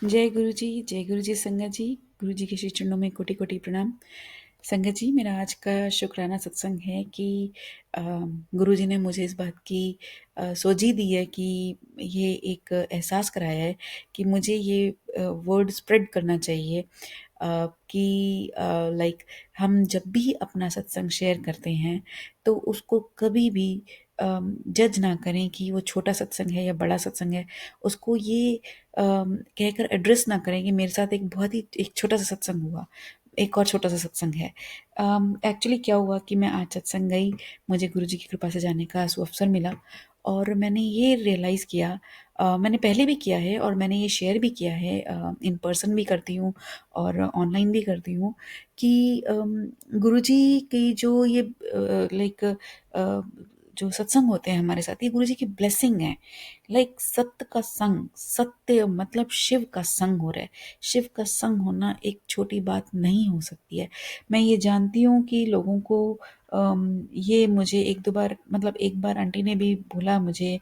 जय गुरु जी संगत जी। गुरु जी के श्री चरणों में कोटि कोटि प्रणाम। संगत जी, मेरा आज का शुक्राना सत्संग है कि गुरु जी ने मुझे इस बात की सोझी दी है कि ये एक एहसास कराया है कि मुझे ये वर्ड स्प्रेड करना चाहिए कि लाइक हम जब भी अपना सत्संग शेयर करते हैं तो उसको कभी भी जज ना करें कि वो छोटा सत्संग है या बड़ा सत्संग है। उसको ये कहकर एड्रेस ना करें कि मेरे साथ एक बहुत ही एक छोटा सा सत्संग हुआ, एक और छोटा सा सत्संग है। एक्चुअली क्या हुआ कि मैं आज सत्संग गई, मुझे गुरु जी की कृपा से जाने का सुअवसर मिला और मैंने ये रियलाइज़ किया, मैंने पहले भी किया है और मैंने ये शेयर भी किया है, इन पर्सन भी करती हूँ और ऑनलाइन भी करती हूँ कि गुरु जी की जो ये लाइक जो सत्संग होते हैं हमारे साथ, ये गुरु जी की ब्लेसिंग है। लाइक सत्य का संग, सत्य मतलब शिव का संग हो रहा है। शिव का संग होना एक छोटी बात नहीं हो सकती है। मैं ये जानती हूँ कि लोगों को ये मुझे एक दो बार, मतलब एक बार आंटी ने भी बोला मुझे,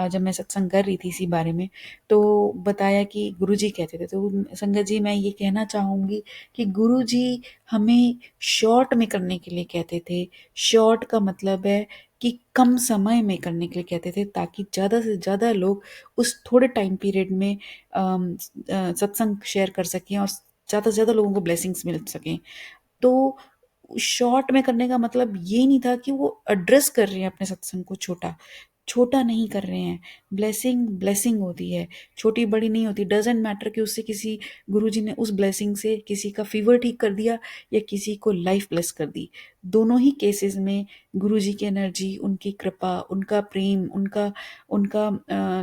जब मैं सत्संग कर रही थी इसी बारे में, तो बताया कि गुरु जी कहते थे। तो संगत जी, मैं ये कहना चाहूँगी कि गुरु जी हमें शॉर्ट में करने के लिए कहते थे। शॉर्ट का मतलब है कि कम समय में करने के लिए कहते थे, ताकि ज़्यादा से ज़्यादा लोग उस थोड़े टाइम पीरियड में सत्संग शेयर कर सकें और ज़्यादा से ज़्यादा लोगों को ब्लेसिंग्स मिल सकें। तो शॉर्ट में करने का मतलब ये नहीं था कि वो एड्रेस कर रहे हैं अपने सत्संग को छोटा, छोटा नहीं कर रहे हैं। ब्लेसिंग ब्लेसिंग होती है, छोटी बड़ी नहीं होती। डजेंट मैटर कि उससे किसी, गुरुजी ने उस ब्लेसिंग से किसी का फीवर ठीक कर दिया या किसी को लाइफ ब्लेस कर दी। दोनों ही केसेस में गुरुजी की एनर्जी, उनकी कृपा, उनका प्रेम, उनका उनका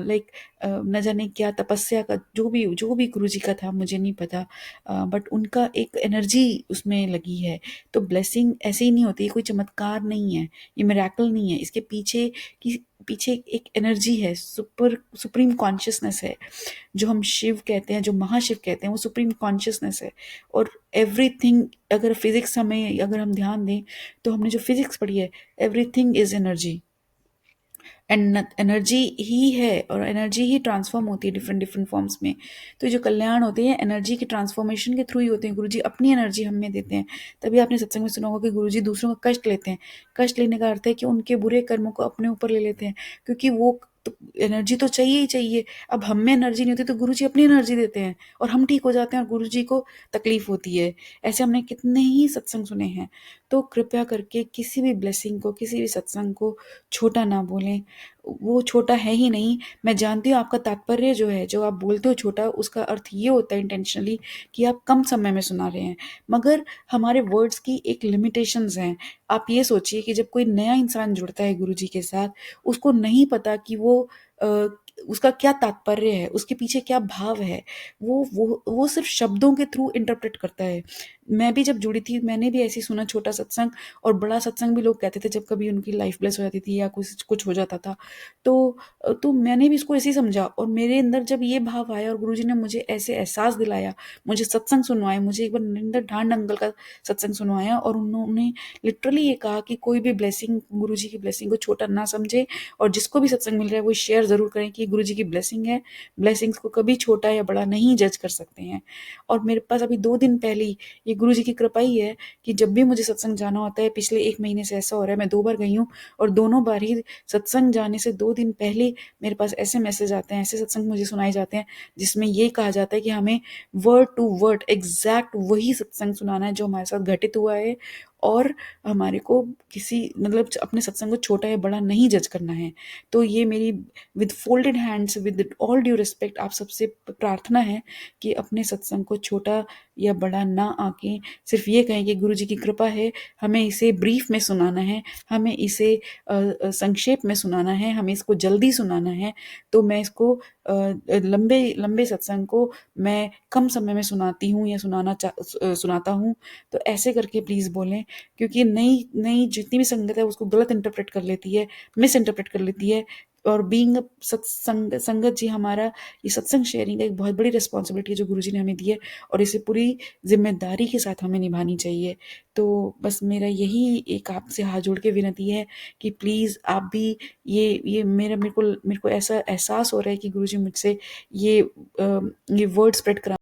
लाइक न जाने क्या तपस्या का, जो भी गुरुजी का था मुझे नहीं पता, बट उनका एक एनर्जी उसमें लगी है। तो ब्लेसिंग ऐसे ही नहीं होती, ये कोई चमत्कार नहीं है, ये मिरेकल नहीं है। इसके पीछे एक एनर्जी है, सुप्रीम कॉन्शियसनेस है, जो हम शिव कहते हैं, जो महाशिव कहते हैं, वो सुप्रीम कॉन्शियसनेस है। और एवरीथिंग, अगर फिजिक्स हमें, अगर हम ध्यान दें तो हमने जो फिजिक्स पढ़ी है, everything is energy. And energy ही है और एनर्जी ही ट्रांसफॉर्म होती है डिफरेंट डिफरेंट फॉर्म्स में। तो जो कल्याण होते हैं एनर्जी के ट्रांसफॉर्मेशन के थ्रू ही होते हैं। गुरुजी अपनी एनर्जी हमें देते हैं। तभी आपने सत्संग में सुना होगा कि गुरुजी दूसरों का कष्ट लेते हैं। कष्ट लेने का अर्थ है कि उनके बुरे कर्मों को अपने ऊपर ले लेते हैं, क्योंकि वो तो एनर्जी तो चाहिए ही चाहिए। अब हम में एनर्जी नहीं होती तो गुरुजी अपनी एनर्जी देते हैं और हम ठीक हो जाते हैं और गुरुजी को तकलीफ होती है। ऐसे हमने कितने ही सत्संग सुने हैं। तो कृपया करके किसी भी ब्लेसिंग को, किसी भी सत्संग को छोटा ना बोलें। वो छोटा है ही नहीं। मैं जानती हूँ आपका तात्पर्य जो है, जो आप बोलते हो छोटा, उसका अर्थ ये होता है इंटेंशनली कि आप कम समय में सुना रहे हैं। मगर हमारे वर्ड्स की एक लिमिटेशंस हैं। आप ये सोचिए कि जब कोई नया इंसान जुड़ता है गुरु जी के साथ, उसको नहीं पता कि अ, उसका क्या तात्पर्य है, उसके पीछे क्या भाव है। वो सिर्फ शब्दों के थ्रू इंटरप्रेट करता है। मैं भी जब जुड़ी थी, मैंने भी ऐसे ही सुना छोटा सत्संग और बड़ा सत्संग भी लोग कहते थे जब कभी उनकी लाइफ ब्लेस हो जाती थी या कुछ कुछ हो जाता था। तो मैंने भी इसको ऐसे ही समझा और मेरे अंदर जब ये भाव आया और गुरुजी ने मुझे ऐसे एहसास दिलाया, मुझे सत्संग सुनवाया, मुझे एक बार नरेंद्र ढांड अंकल का सत्संग सुनवाया और उन्होंने लिटरली ये कहा कि कोई भी ब्लेसिंग, गुरुजी की ब्लेसिंग को छोटा ना समझे और जिसको भी सत्संग मिल रहा है वो शेयर ज़रूर करें कि गुरुजी की ब्लेसिंग है। ब्लेसिंग्स को कभी छोटा या बड़ा नहीं जज कर सकते हैं। और मेरे पास अभी 2 दिन पहले ही ये गुरुजी की कृपा ही है कि जब भी मुझे सत्संग जाना होता है, पिछले 1 महीने से ऐसा हो रहा है, मैं 2 बार गई हूँ और दोनों बार ही सत्संग जाने से 2 दिन पहले मेरे पास ऐसे मैसेज आते हैं, ऐसे सत्संग मुझे सुनाए जाते हैं जिसमें ये कहा जाता है कि हमें वर्ड टू वर्ड एग्जैक्ट वही सत्संग सुनाना है जो हमारे साथ घटित हुआ है और हमारे को किसी, मतलब अपने सत्संग को छोटा या बड़ा नहीं जज करना है। तो ये मेरी with folded hands, with all due respect, आप सबसे प्रार्थना है कि अपने सत्संग को छोटा या बड़ा ना आके सिर्फ ये कहें कि गुरु जी की कृपा है, हमें इसे ब्रीफ में सुनाना है, हमें इसे संक्षेप में सुनाना है, हमें इसको जल्दी सुनाना है। तो मैं इसको लंबे लंबे सत्संग को मैं कम समय में सुनाती हूँ या सुनाता हूँ। तो ऐसे करके प्लीज़ बोलें, क्योंकि नई नई जितनी भी संगत है उसको गलत इंटरप्रेट कर लेती है, मिस इंटरप्रेट कर लेती है। और बीइंग संगत जी, हमारा ये सत्संग शेयरिंग एक बहुत बड़ी रिस्पॉन्सिबिलिटी है जो गुरुजी ने हमें दी है, और इसे पूरी ज़िम्मेदारी के साथ हमें निभानी चाहिए। तो बस मेरा यही एक आपसे हाथ जोड़ के विनती है कि प्लीज़ आप भी ये मेरे को ऐसा एहसास हो रहा है कि गुरुजी मुझसे ये ये वर्ड स्प्रेड करा